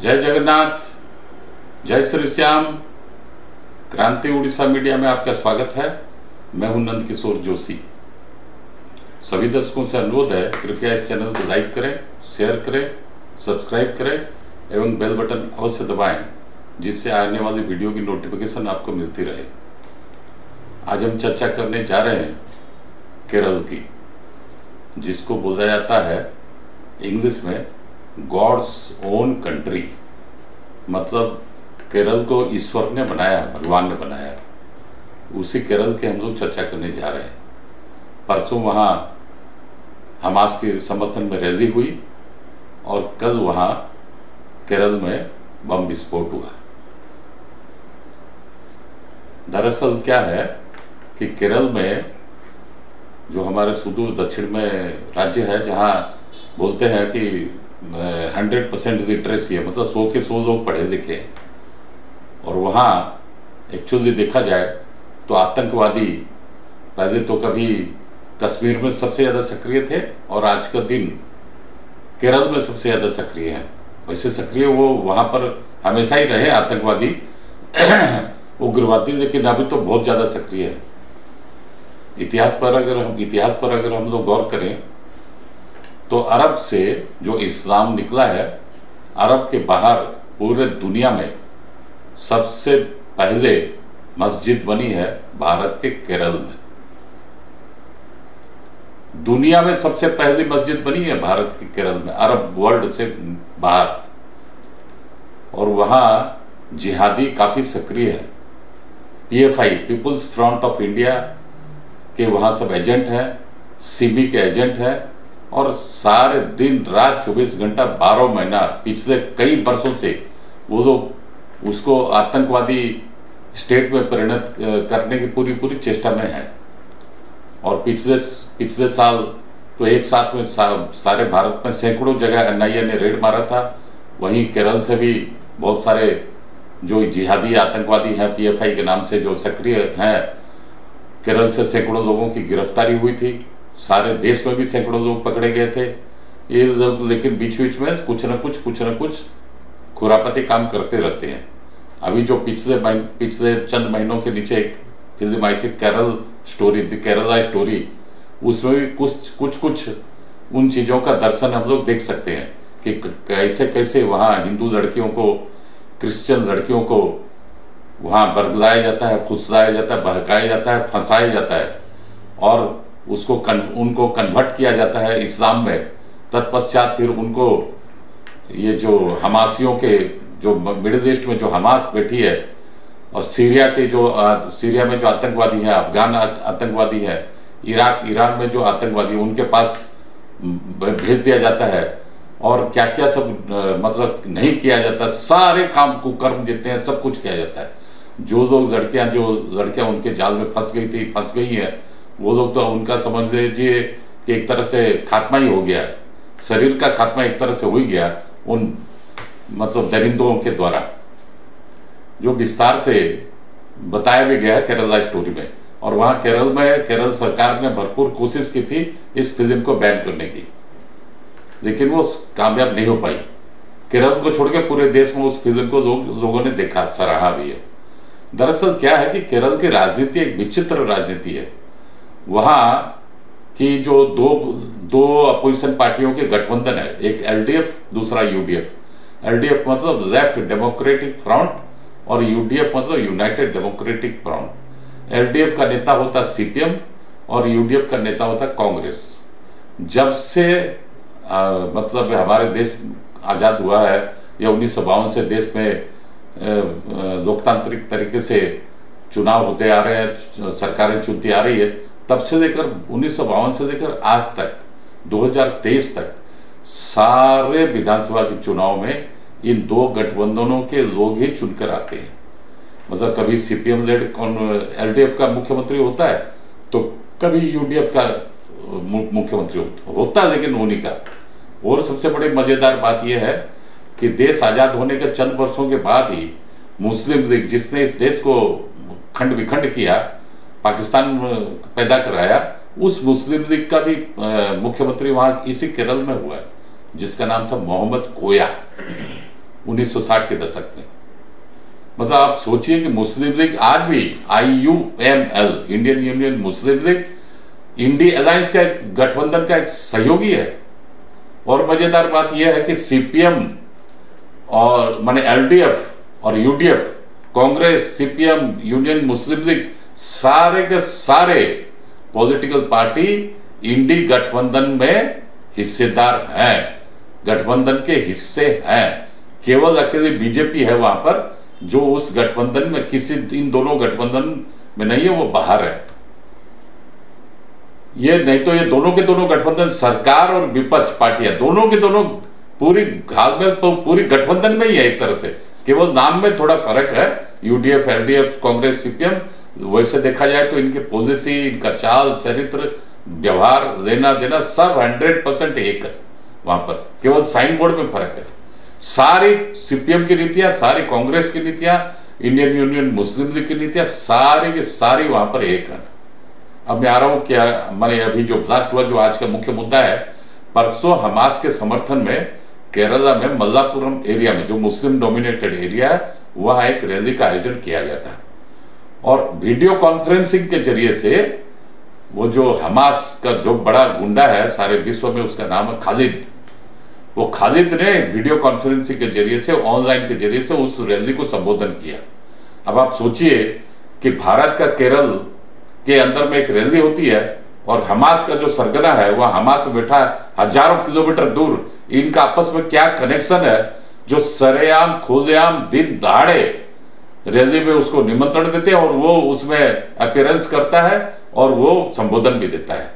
जय जगन्नाथ, जय श्री श्याम। क्रांति उड़ीसा मीडिया में आपका स्वागत है। मैं हूं नंद किशोर जोशी। सभी दर्शकों से अनुरोध है, कृपया इस चैनल को लाइक करें, शेयर करें, सब्सक्राइब करें एवं बेल बटन अवश्य दबाएं, जिससे आने वाली वीडियो की नोटिफिकेशन आपको मिलती रहे। आज हम चर्चा करने जा रहे हैं केरल की, जिसको बोला जाता है इंग्लिश में गॉड्स ओन कंट्री। मतलब केरल को ईश्वर ने बनाया, भगवान ने बनाया। उसी केरल के हम लोग चर्चा करने जा रहे हैं। परसों वहां हमास के समर्थन में रैली हुई और कल वहां केरल में बम विस्फोट हुआ। दरअसल क्या है कि केरल में जो हमारे सुदूर दक्षिण में राज्य है, जहां बोलते हैं कि 100% लिटरेसी है, मतलब 100 के 100 लोग पढ़े लिखे हैं। और वहाँ एक्चुअली देखा जाए तो आतंकवादी पहले तो कभी कश्मीर में सबसे ज़्यादा सक्रिय थे और आज का दिन केरल में सबसे ज़्यादा सक्रिय हैं। वैसे सक्रिय वो वहाँ पर हमेशा ही रहे आतंकवादी उग्रवादी, लेकिन अभी तो बहुत ज़्यादा सक्रिय है। इतिहास पर अगर हम लोग गौर करें तो अरब से जो इस्लाम निकला है, अरब के बाहर पूरे दुनिया में सबसे पहले मस्जिद बनी है भारत के केरल में। दुनिया में सबसे पहली मस्जिद बनी है भारत के केरल में, अरब वर्ल्ड से बाहर। और वहां जिहादी काफी सक्रिय है। PFI, people's front of India के वहां सब एजेंट हैं, सीबी के एजेंट हैं, और सारे दिन रात 24 घंटा 12 महीना पिछले कई वर्षों से वो लोग उसको आतंकवादी स्टेट में परिणत करने की पूरी चेष्टा में है। और पिछले साल तो एक साथ में सारे भारत में सैकड़ों जगह एनआईए ने रेड मारा था। वहीं केरल से भी बहुत सारे जो जिहादी आतंकवादी हैं, पीएफआई के नाम से जो सक्रिय हैं, केरल से सैकड़ों लोगों की गिरफ्तारी हुई थी। सारे देश में भी सैकड़ों लोग पकड़े गए थे ये लोग, लेकिन बीच बीच में कुछ न कुछ खुरापती काम करते रहते हैं। अभी जो पिछले चंद महीनों के नीचे एक फिल्म आई थी Kerala story, the Kerala story, उसमें भी कुछ उन चीजों का दर्शन हम लोग देख सकते हैं कि कैसे वहां हिंदू लड़कियों को, क्रिश्चियन लड़कियों को वहां बरगलाया जाता है, फुसलाया जाता है, बहकाया जाता है, फंसाया जाता है और उनको कन्वर्ट किया जाता है इस्लाम में। तत्पश्चात फिर उनको ये जो हमासियों के, जो मिडिल ईस्ट में जो हमास बैठी है, और सीरिया में जो आतंकवादी हैं, अफगान आतंकवादी हैं, ईरान में जो आतंकवादी, उनके पास भेज दिया जाता है। और क्या क्या सब मतलब नहीं किया जाता, सारे काम कुकर्म जितने हैं सब कुछ किया जाता है। जो लड़कियां उनके जाल में फंस गई हैं, वो लोग तो उनका समझ लीजिए कि एक तरह से खात्मा ही हो गया, शरीर का खात्मा एक तरह से हो ही गया उन मतलब दरिंदों के द्वारा, जो विस्तार से बताया भी गया है केरला स्टोरी में। और वहां केरल सरकार ने भरपूर कोशिश की थी इस फिल्म को बैन करने की, लेकिन वो कामयाब नहीं हो पाई। केरल को छोड़कर पूरे देश में उस फिल्म को लोगों ने देखा, सराहा भी है। दरअसल क्या है कि केरल की राजनीति एक विचित्र राजनीति है। वहां की जो दो अपोजिशन पार्टियों के गठबंधन है, एक एलडीएफ, दूसरा यूडीएफ। एलडीएफ मतलब लेफ्ट डेमोक्रेटिक फ्रंट और यूडीएफ मतलब यूनाइटेड डेमोक्रेटिक फ्रंट। एलडीएफ का नेता होता सीपीएम और यूडीएफ का नेता होता कांग्रेस। जब से मतलब हमारे देश आजाद हुआ है, या 1952 से देश में लोकतांत्रिक तरीके से चुनाव होते आ रहे हैं, सरकारें चुनती आ रही है, तब से लेकर 1952 से लेकर आज तक 2023 तक सारे विधानसभा के चुनाव में इन दो गठबंधनों के लोग ही चुनकर आते हैं। मतलब कभी सीपीएम लेड एलडीएफ का मुख्यमंत्री होता है, तो कभी यूडीएफ का मुख्यमंत्री होता है, लेकिन उन्हीं का। और सबसे बड़ी मजेदार बात यह है कि देश आजाद होने के चंद वर्षों के बाद ही मुस्लिम लीग, जिसने इस देश को खंड विखंड किया, पाकिस्तान पैदा कराया, उस मुस्लिम लीग का भी मुख्यमंत्री वहां इसी केरल में हुआ है, जिसका नाम था मोहम्मद कोया। 1960 के दशक में। मतलब आप सोचिए कि मुस्लिम लीग आज भी IUML, इंडियन यूनियन मुस्लिम लीग, इंडिया अलायंस का एक गठबंधन का एक सहयोगी है। और मजेदार बात यह है कि CPM और माने LDF और UDF, कांग्रेस, CPM, यूनियन मुस्लिम लीग, सारे के सारे पॉलिटिकल पार्टी इंडी गठबंधन में हिस्सेदार हैं, गठबंधन के हिस्से हैं। केवल अकेले बीजेपी है वहां पर जो उस गठबंधन में, किसी इन दोनों गठबंधन में नहीं है, वो बाहर है। ये नहीं तो ये दोनों के दोनों गठबंधन, सरकार और विपक्ष पार्टियां दोनों के दोनों पूरी हाल में तो पूरी गठबंधन में ही है एक तरह से, केवल नाम में थोड़ा फर्क है। UDF, LDF, कांग्रेस, CPM, वैसे देखा जाए तो इनके पॉलिसी, इनका चाल चरित्र, व्यवहार, लेना देना सब 100% एक है वहां पर, केवल साइन बोर्ड में फर्क है। सारी CPM की नीतियां, सारी कांग्रेस की नीतियां, इंडियन यूनियन मुस्लिम लीग की नीतियां, सारी की सारी वहां पर एक है। अब मैं आ रहा हूं क्या, मैंने अभी जो ब्लास्ट हुआ, जो आज का मुख्य मुद्दा है, परसों हमास के समर्थन में केरला में मल्लापुरम एरिया में, जो मुस्लिम डोमिनेटेड एरिया है, वहां एक रैली का आयोजन किया गया था। और वीडियो कॉन्फ्रेंसिंग के जरिए से वो जो हमास का जो बड़ा गुंडा है सारे विश्व में, उसका नाम है खालिद, वो खालिद ने वीडियो कॉन्फ्रेंसिंग के जरिए से, ऑनलाइन के जरिए से उस रैली को संबोधन किया। अब आप सोचिए कि भारत का केरल के अंदर में एक रैली होती है और हमास का जो सरगना है वह हमास में बैठा हजारों किलोमीटर दूर, इनका आपस में क्या कनेक्शन है, जो सरेआम खुलेआम दिन दहाड़े रैली में उसको निमंत्रण देते हैं और वो उसमें अपीयरेंस करता है और वो संबोधन भी देता है,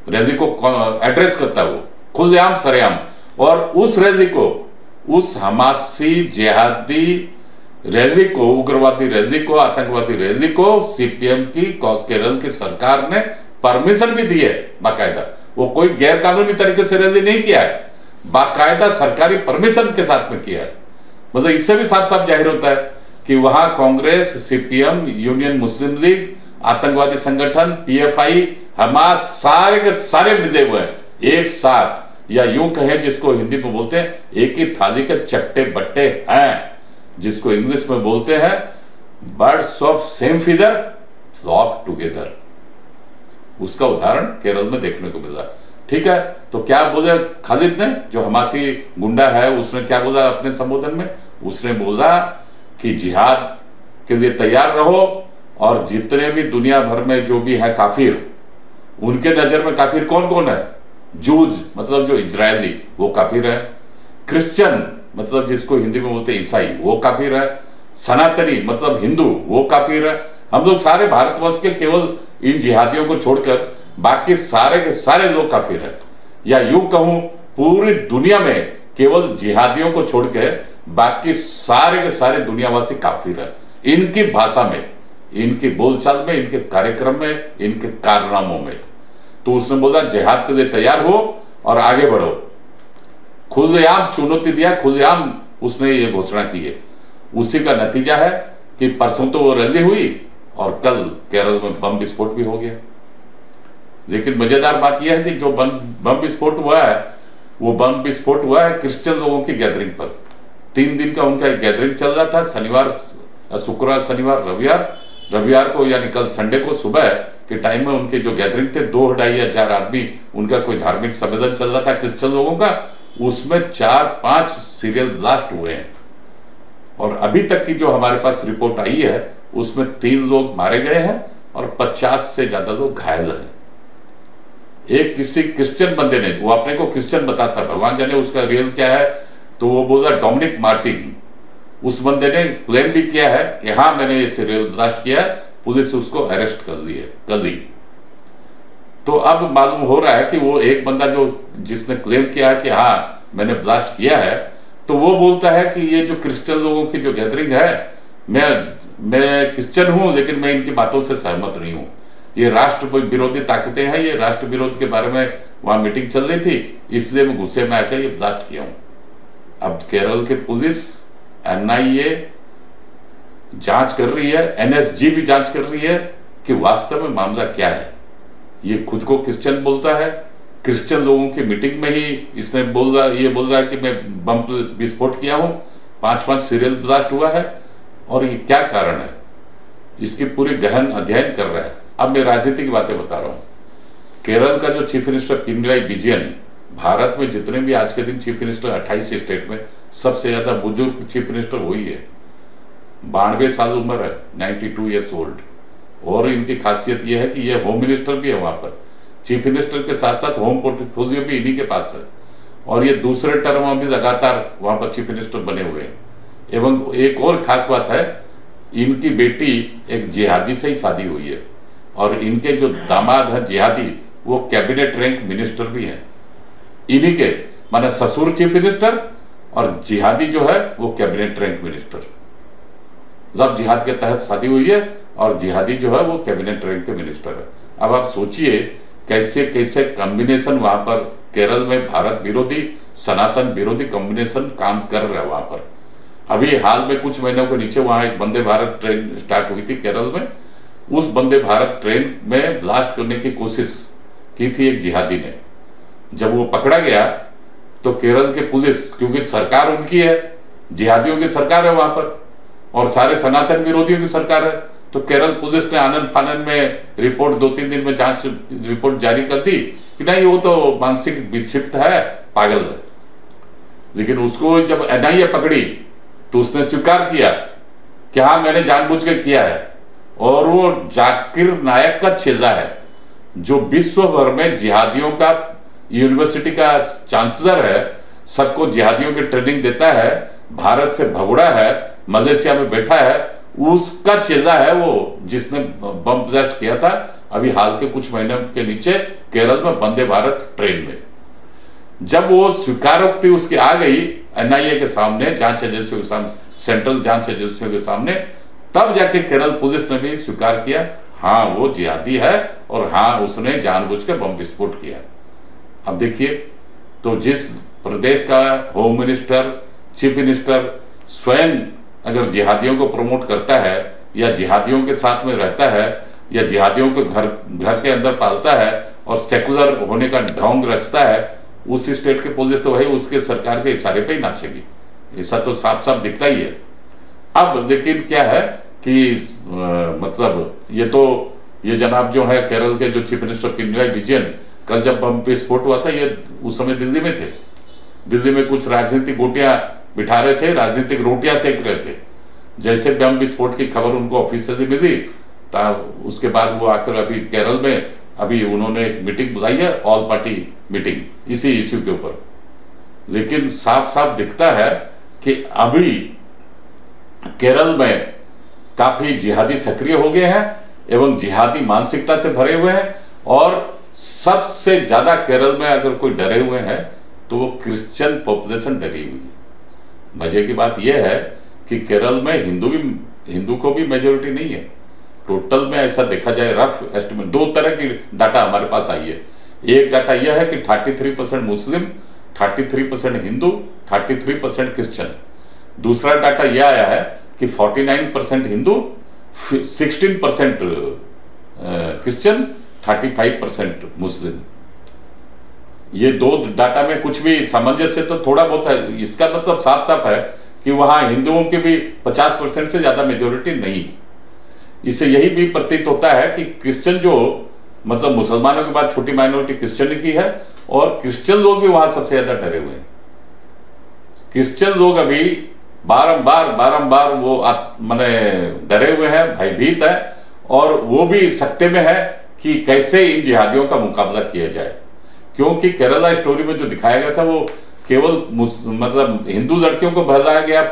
रैली को एड्रेस करता है वो खुलेआम सरेआम। और उस रैली को, उस हमासी जिहादी रैली को, उग्रवादी रैली को, आतंकवादी रैली को CPM की केरल की सरकार ने परमिशन भी दी है बाकायदा। वो कोई गैर कानूनी तरीके से रैली नहीं किया है, बाकायदा सरकारी परमिशन के साथ में किया है। मतलब इससे भी साफ साफ जाहिर होता है कि वहां कांग्रेस, CPM, यूनियन मुस्लिम लीग, आतंकवादी संगठन, PFI, हमास, सारे के सारे मिले हुए हैं एक साथ, या यूं कहें जिसको हिंदी में बोलते हैं एक ही थाली के चट्टे बट्टे हैं, जिसको इंग्लिश में बोलते हैं birds of same feather flock together. उसका उदाहरण केरल में देखने को मिला। ठीक है, तो क्या बोले खालिद ने, जो हमासी गुंडा है, उसने क्या बोला अपने संबोधन में? उसने बोला कि जिहाद के लिए तैयार रहो और जितने भी दुनिया भर में जो भी है काफिर, उनके नजर में काफिर कौन कौन है? जूज मतलब जो इजरायली, वो काफिर है। क्रिश्चियन मतलब जिसको हिंदी में बोलते ईसाई, वो काफिर है। सनातनी मतलब हिंदू, वो काफिर है। हम लोग सारे भारतवर्ष के केवल इन जिहादियों को छोड़कर बाकी सारे के सारे लोग काफिर है। या यूं कहूं पूरी दुनिया में केवल जिहादियों को छोड़कर बाकी सारे के सारे दुनियावासी काफिर है, इनकी भाषा में, इनकी बोलचाल में, इनके कार्यक्रम में, इनके कारनामों में। तो उसने बोला जिहाद के लिए तैयार हो और आगे बढ़ो। खुलेआम चुनौती दिया, खुलेआम उसने ये घोषणा की है। उसी का नतीजा है कि परसों तो वो रैली हुई और कल केरल में बम विस्फोट भी हो गया। लेकिन मजेदार बात यह है कि जो बम विस्फोट हुआ है, वो बम विस्फोट हुआ है क्रिश्चियन लोगों की गैदरिंग पर। 3 दिन का उनका गैदरिंग चल रहा था, शनिवार, शुक्रवार, शनिवार, रविवार को यानी कल संडे को सुबह के टाइम में उनके जो गैदरिंग थे 2-2.5 हजार आदमी, उनका कोई धार्मिक सम्मेलन चल रहा था क्रिश्चियन लोगों का, उसमें 4-5 सीरियल ब्लास्ट हुए हैं। और अभी तक की जो हमारे पास रिपोर्ट आई है उसमें 3 लोग मारे गए हैं और 50 से ज्यादा लोग घायल हैं। एक किसी क्रिश्चियन बंदे ने, वो अपने को क्रिश्चियन बताता है, भगवान जाने उसका रियल क्या है, तो वो बोला डोमिनिक मार्टिन। उस बंदे ने क्लेम भी किया है कि हाँ मैंने ये सीरियल ब्लास्ट किया, पुलिस उसको अरेस्ट कर ली। तो अब मालूम हो रहा है कि वो एक बंदा जो जिसने क्लेम किया है कि हाँ मैंने ब्लास्ट किया है, तो वो बोलता है कि ये जो क्रिश्चियन लोगों की जो गैदरिंग है, मैं क्रिश्चियन हूं लेकिन मैं इनकी बातों से सहमत नहीं हूं। ये राष्ट्र विरोधी ताकतें हैं, ये राष्ट्र विरोध के बारे में वहां मीटिंग चल रही थी, इसलिए मैं गुस्से में आकर ये ब्लास्ट किया हूं। अब केरल की पुलिस, NIA जांच कर रही है, NSG भी जांच कर रही है कि वास्तव में मामला क्या है। ये खुद को क्रिश्चियन बोलता है, क्रिश्चियन लोगों की मीटिंग में ही इसने ये बोल रहा है कि मैं बम विस्फोट किया हूं, 5-5 सीरियल ब्लास्ट हुआ है, और ये क्या कारण है, इसकी पूरी गहन अध्ययन कर रहा है। अब मैं राजनीति की बातें बता रहा हूं। केरल का जो चीफ मिनिस्टर पिनराई विजयन, भारत में जितने भी आज के दिन चीफ मिनिस्टर 28 स्टेट में सबसे ज्यादा बुजुर्ग चीफ मिनिस्टर वही है। 92 साल उम्र है, 92 ईयर्स ओल्ड। और इनकी खासियत यह है कि यह होम मिनिस्टर भी है, वहां पर चीफ मिनिस्टर के साथ साथ होम पोर्टफोलियो भी इन्हीं के पास है, और ये दूसरे टर्म में भी लगातार वहां पर चीफ मिनिस्टर बने हुए हैं। एवं एक और खास बात है, इनकी बेटी एक जिहादी से ही शादी हुई है, और इनके जो दामाद है जिहादी, वो कैबिनेट रैंक मिनिस्टर भी हैं इन्हीं के, माने ससुर चीफ मिनिस्टर और जिहादी जो है वो कैबिनेट रैंक मिनिस्टर। जब जिहाद के तहत शादी हुई है और जिहादी जो है वो कैबिनेट रैंक के मिनिस्टर है। अब आप सोचिए कैसे कैसे कॉम्बिनेशन वहां पर केरल में भारत विरोधी सनातन विरोधी कॉम्बिनेशन काम कर रहा है वहां पर। अभी हाल में कुछ महीनों के नीचे वहां एक वंदे भारत ट्रेन स्टार्ट हुई थी केरल में। उस वंदे भारत ट्रेन में ब्लास्ट करने की कोशिश की थी एक जिहादी ने। जब वो पकड़ा गया तो केरल के पुलिस, क्योंकि सरकार उनकी है, जिहादियों की सरकार है वहां पर और सारे सनातन विरोधियों की सरकार है, तो केरल पुलिस ने आनंद फानंद में रिपोर्ट 2-3 दिन में जांच रिपोर्ट जारी कर दी कि नहीं वो तो मानसिक विक्षिप्त है, पागल है। लेकिन उसको जब एनआईए पकड़ी तो उसने स्वीकार किया कि हाँ मैंने जानबूझ के किया है, और वो जाकिर नायक का चेला है जो विश्व भर में जिहादियों का यूनिवर्सिटी का चांसलर है, सबको जिहादियों की ट्रेनिंग देता है, भारत से भगोड़ा है, मलेशिया में बैठा है, उसका चेला है वो जिसने बम ब्लास्ट किया था अभी हाल के कुछ महीने के नीचे केरल में वंदे भारत ट्रेन में। जब वो स्वीकारोक्ति उसकी आ गई एनआईए के सामने, जांच एजेंसियों के सामने, सेंट्रल जांच एजेंसियों के सामने, तब जाके केरल पुलिस ने भी स्वीकार किया हाँ वो जिहादी है और हाँ उसने जानबूझ के बम विस्फोट किया। अब देखिए, तो जिस प्रदेश का होम मिनिस्टर, चीफ मिनिस्टर स्वयं अगर जिहादियों को प्रमोट करता है या जिहादियों के साथ में रहता है या जिहादियों को घर के अंदर पालता है और सेकुलर होने का ढोंग रचता है, उस स्टेट के पुलिस तो वही उसके सरकार के इशारे पे ही नाचेगी। ऐसा तो साफ साफ दिखता ही है। अब लेकिन क्या है कि मतलब ये जनाब जो है केरल के जो चीफ मिनिस्टर पिनराई विजयन, कल जब बम विस्फोट हुआ था ये उस समय दिल्ली में थे। दिल्ली में कुछ राजनीतिक गोटियां बिठा रहे थे, राजनीतिक रोटियां सेक रहे थे। जैसे बम विस्फोट की खबर उनको ऑफिस से मिली, उसके बाद वो आकर अभी केरल में अभी उन्होंने एक मीटिंग बुलाई है, ऑल पार्टी मीटिंग इसी इश्यू के ऊपर। लेकिन साफ साफ दिखता है कि अभी केरल में काफी जिहादी सक्रिय हो गए हैं एवं जिहादी मानसिकता से भरे हुए हैं, और सबसे ज्यादा केरल में अगर कोई डरे हुए हैं तो वो क्रिश्चियन पॉपुलेशन डरी हुई है। मजे की बात यह है कि केरल में हिंदू को भी मेजोरिटी नहीं है। टोटल में ऐसा देखा जाए रफ एस्टिमेट, दो तरह की डाटा हमारे पास आई है। एक डाटा यह है कि 33% मुस्लिम, 33% हिंदू, 33% क्रिश्चियन। दूसरा डाटा यह आया है कि 49% हिंदू, 16% क्रिश्चियन, 35% मुस्लिम। ये दो डाटा में कुछ भी सामंजस्य तो थोड़ा बहुत है। इसका मतलब साफ साफ है कि वहां हिंदुओं की भी 50% से ज्यादा मेजोरिटी नहीं। इससे यही भी प्रतीत होता है कि क्रिश्चियन जो मतलब मुसलमानों के बाद छोटी माइनॉरिटी क्रिश्चियन की है, और क्रिश्चियन लोग भी वहां सबसे ज्यादा डरे हुए हैं। क्रिश्चियन लोग अभी बारंबार वो माने डरे हुए हैं, भयभीत है, और वो भी सकते में है कि कैसे इन जिहादियों का मुकाबला किया जाए। क्योंकि केरला स्टोरी में जो दिखाया गया था वो केवल मतलब हिंदू लड़कियों को बहलाया गया,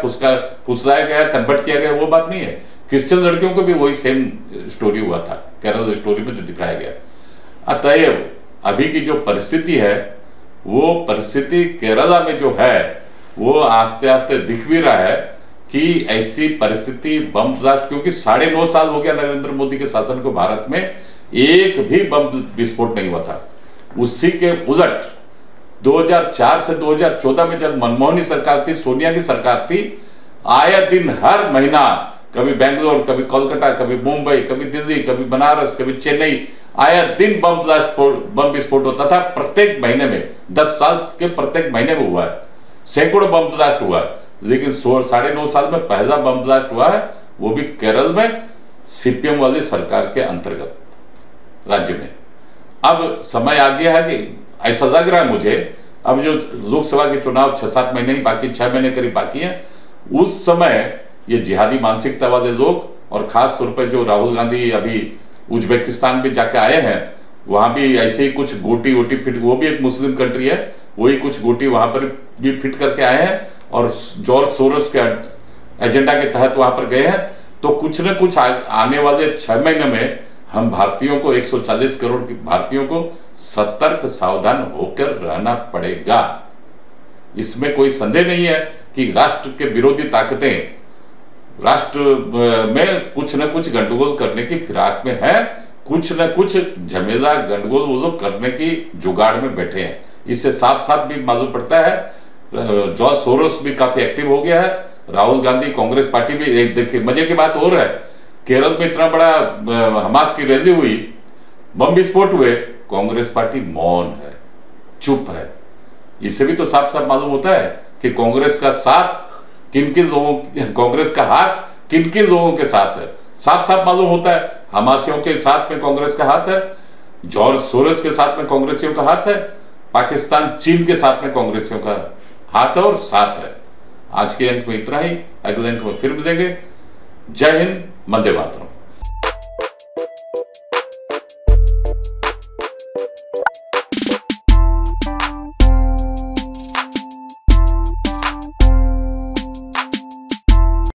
फुसलाया गया, कन्वर्ट किया गया, वो बात नहीं है। क्रिश्चियन लड़कियों को भी वही सेम स्टोरी हुआ था केरला स्टोरी में जो दिखाया गया। अतएव अभी की जो परिस्थिति है वो परिस्थिति केरला में जो है वो आस्ते आस्ते दिख भी रहा है कि ऐसी परिस्थिति बम ब्लास्ट, क्योंकि 9.5 साल हो गया नरेंद्र मोदी के शासन को, भारत में एक भी बम विस्फोट नहीं हुआ था। उसी के उलट 2004 से 2014 में जब मनमोहन सरकार थी, सोनिया की सरकार थी, आए दिन हर महीना कभी बेंगलोर, कभी कोलकाता, कभी मुंबई, कभी दिल्ली, कभी बनारस, कभी चेन्नई, आया दिन बम विस्फोट होता था। प्रत्येक महीने में 10 साल के प्रत्येक महीने में हुआ है, सैकड़ों बम ब्लास्ट हुआ है। लेकिन 9.5 साल में पहला बम ब्लास्ट हुआ है, वो भी केरल में सीपीएम वाली सरकार के अंतर्गत राज्य में। अब समय आ गया है कि ऐसा लग रहा है मुझे, अब जो लोकसभा के चुनाव 6-7 महीने ही बाकी, 6 महीने करीब बाकी है, उस समय ये जिहादी मानसिकता वाले लोग, और खास तौर पर जो राहुल गांधी अभी उज्बेकिस्तान भी जाके आए हैं, वहां भी ऐसे ही कुछ गोटी वोटी फिट, वो भी एक मुस्लिम कंट्री है, वही कुछ गोटी वहां पर भी फिट करके आए हैं और जॉर्ज सोरोस के एजेंडा के तहत वहां पर गए हैं। तो कुछ न कुछ आने वाले 6 महीने में हम भारतीयों को, 140 करोड़ भारतीयों को सतर्क सावधान होकर रहना पड़ेगा। इसमें कोई संदेह नहीं है कि राष्ट्र के विरोधी ताकतें राष्ट्र में कुछ न कुछ गंडगोल करने की फिराक में है, कुछ न कुछ झमेला गंडगोल वो लोग करने की जुगाड़ में बैठे हैं। इससे साफ साफ भी मालूम पड़ता है जॉर्ज सोरोस भी काफी एक्टिव हो गया है, राहुल गांधी, कांग्रेस पार्टी भी। एक देखिए मजे की बात और है, केरल में इतना बड़ा हमास की रैली हुई, बम विस्फोट हुए, कांग्रेस पार्टी मौन है, चुप है। इससे भी तो साफ साफ मालूम होता है कि कांग्रेस का साथ किन किन लोगों, कांग्रेस का हाथ किन किन लोगों के साथ है। साफ साफ मालूम होता है, हमासियों के साथ में कांग्रेस का हाथ है, जॉर्ज सोरोस के साथ में कांग्रेसियों का हाथ है, पाकिस्तान चीन के साथ में कांग्रेसियों का हाथ है और साथ है। आज के अंक में इतना ही, अगले अंक में फिर मिलेंगे। जय हिंद, वंदे मातरम।